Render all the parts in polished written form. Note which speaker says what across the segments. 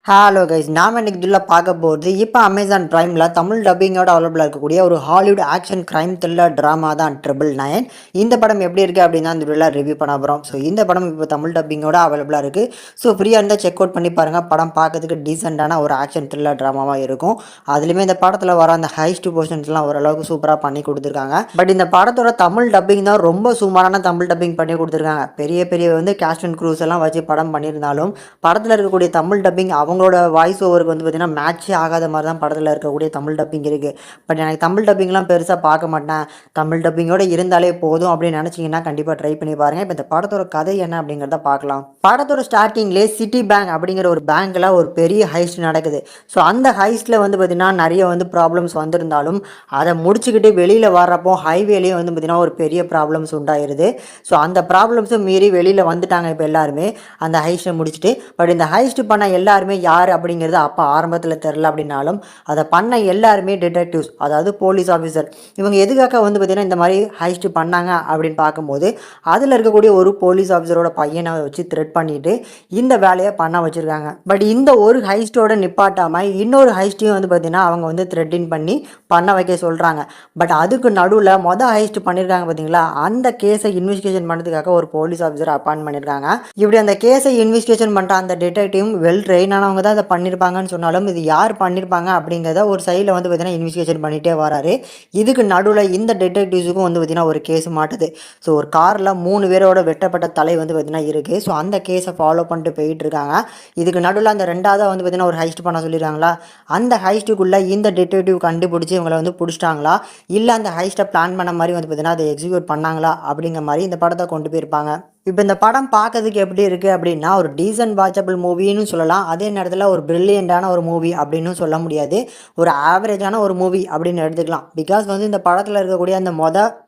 Speaker 1: Hello guys, நாம இன்னைக்கு இதுல பார்க்க போகிறது இப்போ அமேசான் பிரைமில் தமிழ் டப்பிங்கோட அவைலபிளாக இருக்கக்கூடிய ஒரு Hollywood action crime thriller drama தான் 999. இந்த படம் எப்படி இருக்குது அப்படின்னு அந்த வீடியோவில் ரிவ்யூ பண்ண போகிறோம். ஸோ இந்த படம் இப்போ தமிழ் டப்பிங்கோட அவைலபிளாக இருக்குது. ஸோ ஃப்ரீயாக இருந்தால் செக் அவுட் பண்ணி பாருங்கள். படம் பார்க்கறதுக்கு டீசெண்டான ஒரு ஆக்ஷன் த்ரில்லர் ட்ராமாவாக இருக்கும். அதுலேயுமே இந்த படத்தில் வர அந்த ஹைஸ்ட் போர்ஷன்ஸ்லாம் ஓரளவுக்கு சூப்பராக பண்ணி கொடுத்துருக்காங்க. பட் இந்த படத்தோட தமிழ் டப்பிங் தான் ரொம்ப சுமாரான தமிழ் டப்பிங் பண்ணி கொடுத்துருக்காங்க. பெரிய பெரிய கேஸ்ட் அண்ட் க்ரூஸ் எல்லாம் வச்சு படம் பண்ணியிருந்தாலும் படத்தில் இருக்கக்கூடிய தமிழ் டப்பிங் அவங்களோட வாய்ஸ் ஓவருக்கு பார்த்தீங்கன்னா மேட்சே ஆகாத மாதிரி தான் படத்தில் இருக்கக்கூடிய தமிழ் டப்பிங் இருக்குது. பட் எனக்கு தமிழ் டப்பிங்லாம் பெருசாக பார்க்க மாட்டேன், தமிழ் டப்பிங்கோடு இருந்தாலே போதும் அப்படின்னு நினச்சிங்கன்னா கண்டிப்பாக ட்ரை பண்ணி பாருங்கள். இப்போ இந்த படத்தோட கதை என்ன அப்படிங்கிறத பார்க்கலாம். படத்தோட ஸ்டார்டிங்லேயே சிட்டி பேங்க் அப்படிங்கிற ஒரு பேங்க்கில் ஒரு பெரிய ஹைஸ்ட் நடக்குது. ஸோ அந்த ஹைஸ்ட்டில் பார்த்திங்கன்னா நிறைய ப்ராப்ளம்ஸ் வந்திருந்தாலும் அதை முடிச்சுக்கிட்டு வெளியில் வர்றப்போ ஹைவேலேயே பார்த்திங்கன்னா ஒரு பெரிய ப்ராப்ளம்ஸ் உண்டாயிருது. ஸோ அந்த ப்ராப்ளம்ஸும் மீறி வெளியில் வந்துட்டாங்க இப்போ எல்லாருமே அந்த ஹைஸ்ட்டை முடிச்சுட்டு. பட் இந்த ஹைஸ்ட் பண்ண எல்லாருமே யார் அப்படிங்கிறது அப்போ ஆரம்பத்தில் தெரில அப்படின்னாலும் அதை பண்ண எல்லாருமே டிடெக்டிவ்ஸ், அதாவது போலீஸ் ஆஃபீஸர். இவங்க எதுக்காக பார்த்திங்கன்னா இந்த மாதிரி ஹைஸ்ட் பண்ணாங்க அப்படின்னு பார்க்கும்போது அதில் இருக்கக்கூடிய ஒரு போலீஸ் ஆஃபீஸரோட பையனை வச்சு த்ரெட் பண்ணிட்டு இந்த வேலையை பண்ண வச்சுருக்காங்க. பட் இந்த ஒரு ஹைஸ்ட்டோட நிப்பாட்டாமல் இன்னொரு ஹைஸ்ட்டையும் பார்த்திங்கன்னா அவங்க த்ரெட்டின் பண்ணி பண்ண வைக்க சொல்கிறாங்க. பட் அதுக்கு நடுவில் ஹைஸ்ட் பண்ணியிருக்காங்க பார்த்தீங்களா, அந்த கேஸை இன்வெஸ்டிகேஷன் பண்ணுறதுக்காக ஒரு போலீஸ் ஆஃபீஸர் அப்பாயின்ட் பண்ணியிருக்காங்க. இப்படி அந்த கேஸை இன்வெஸ்டிகேஷன் பண்ணுற அந்த டிடெக்டிவ் வெல் ட்ரெயின் ஆனவங்க தான் அதை பண்ணியிருப்பாங்கன்னு சொன்னாலும் இது யார் பண்ணியிருப்பாங்க அப்படிங்கிறத ஒரு சைடில் பார்த்தீங்கன்னா இன்வெஸ்டிகேஷன் பண்ணிகிட்டே வராரு. இதுக்கு நடுவில் இந்த டிடெக்டிவ்ஸுக்கும் பார்த்தீங்கன்னா ஒரு கேஸ் மாட்டுது. ஸோ ஒரு காரில் 3 பேரோட வெட்டப்பட்ட தலை பார்த்தீங்கன்னா இருக்குது. ஸோ அந்த கேஸை ஃபாலோ பண்ணிட்டு போயிட்டு இருக்காங்க. இதுக்கு நடுவில் அந்த ரெண்டாவது பார்த்தீங்கன்னா ஒரு ஹைஸ்ட் பண்ண சொல்லிடுறாங்களா, அந்த ஹைஸ்ட்டுக்குள்ளே இந்த டிடெக்டிவ் கண்டுபிடிச்சி இவங்களை பிடிச்சிட்டாங்களா, இல்லை அந்த ஹைஸ்ட்டை பிளான் பண்ண மாதிரி பார்த்தீங்கன்னா அதை எக்ஸிக்யூட் பண்ணாங்களா அப்படிங்கிற மாதிரி இந்த படத்தை கொண்டு போயிருப்பாங்க. இப்போ இந்த படம் பார்க்கறதுக்கு எப்படி இருக்குது அப்படின்னா ஒரு டீசன்ட் வாட்சபிள் மூவின்னு சொல்லலாம். அதே நேரத்தில் ஒரு பிரில்லியண்டான ஒரு மூவி அப்படின்னு சொல்ல முடியாது, ஒரு ஆவரேஜான ஒரு மூவி அப்படின்னு எடுத்துக்கலாம். பிகாஸ் இந்த படத்தில் இருக்கக்கூடிய அந்த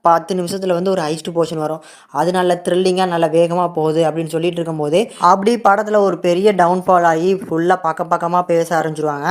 Speaker 1: 10 நிமிஷத்தில் ஒரு ஹைஸ்ட் போர்ஷன் வரும். அது நல்ல த்ரில்லிங்காக நல்ல வேகமாக போகுது அப்படின்னு சொல்லிட்டு இருக்கும்போது அப்படி படத்தில் ஒரு பெரிய டவுன்ஃபால் ஆகி ஃபுல்லாக பக்கமாக பேச ஆரம்பிச்சிருவாங்க.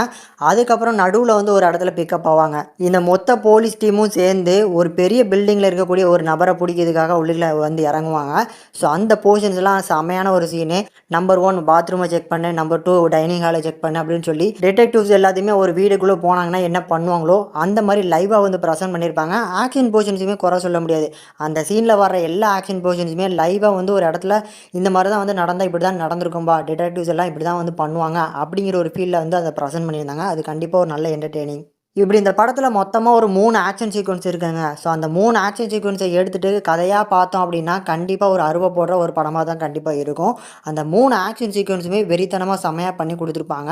Speaker 1: அதுக்கப்புறம் நடுவில் ஒரு இடத்துல பிக்கப் ஆவாங்க. இந்த மொத்த போலீஸ் டீமும் சேர்ந்து ஒரு பெரிய பில்டிங்கில் இருக்கக்கூடிய ஒரு நபரை பிடிக்கிறதுக்காக உள்ளே இறங்குவாங்க. ஸோ அந்த போர்ஷன்ஸ்லாம் செமையான ஒரு சீனு. நம்பர் 1 பாத்ரூமை செக் பண்ணு, நம்பர் 2 டைனிங் ஹாலை செக் பண்ணு அப்படின்னு சொல்லி டிடெக்டிவ்ஸ் எல்லாத்தையுமே ஒரு வீடுக்குள்ளே போனாங்கன்னா என்ன பண்ணுவாங்களோ அந்த மாதிரி லைவாக ப்ரெசென்ட் பண்ணியிருப்பாங்க. ஆக்ஷன் போர்ஷன்ஸுமே குறை சொல்ல முடியாது. அந்த சீனில் வர எல்லா ஆக்ஷன் போர்ஷன்ஸுமே லைவாக ஒரு இடத்துல இந்த மாதிரி தான் நடந்தால் இப்படி தான் நடந்திருக்கும்பா, டிடெக்டிவ்ஸ் எல்லாம் இப்படி தான் பண்ணுவாங்க அப்படிங்கிற ஒரு ஃபீலில் அதை ப்ரெசென்ட் பண்ணியிருந்தாங்க. அது கண்டிப்பாக ஒரு நல்ல என்டர்டெய்னிங். இப்படி இந்த படத்தில் மொத்தமாக ஒரு 3 ஆக்ஷன் சீக்வன்ஸ் இருக்குங்க. ஸோ அந்த 3 ஆக்ஷன் சீக்வன்ஸை எடுத்துகிட்டு கதையாக பார்த்தோம் அப்படின்னா கண்டிப்பாக ஒரு அருவா போடுற ஒரு படமாக தான் கண்டிப்பாக இருக்கும். அந்த 3 ஆக்ஷன் சீக்வன்ஸுமே வெறித்தனமாக செம்மையாக பண்ணி கொடுத்துருப்பாங்க.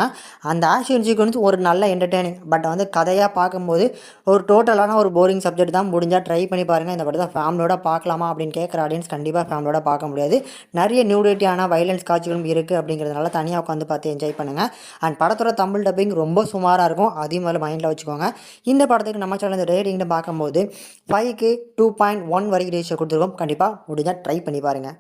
Speaker 1: அந்த ஆக்ஷன் சீக்வன்ஸ் ஒரு நல்ல என்டர்டெய்னிங். பட் கதையாக பார்க்கும்போது ஒரு டோட்டலான ஒரு போரிங் சப்ஜெக்ட் தான். முடிஞ்சால் ட்ரை பண்ணி பாருங்கள். இந்த படத்தை ஃபேமிலியோட பார்க்கலாமா அப்படின்னு கேட்குற ஆடியன்ஸ் கண்டிப்பாக ஃபேமிலியோட பார்க்க முடியாது. நிறைய நியூடிட்டியான வைலன்ஸ் காட்சிகளும் இருக்குது அப்படிங்கிறதுனால தனியாக உட்காந்து பார்த்து என்ஜாய் பண்ணுங்கள். அண்ட் படத்தோட தமிழ் டப்பிங் ரொம்ப சுமாராக இருக்கும். அதையும் மேலே மைண்டில் வச்சுக்கோங்க. இந்த படத்துக்கு நம்ம சேனல் ரேட்டிங்னு பார்க்கும்போது 5க்கு 2.1 வரைக்கும் ரேஷியோ கொடுத்துருக்கோம். கண்டிப்பாக முடிஞ்சால் ட்ரை பண்ணி பாருங்கள்.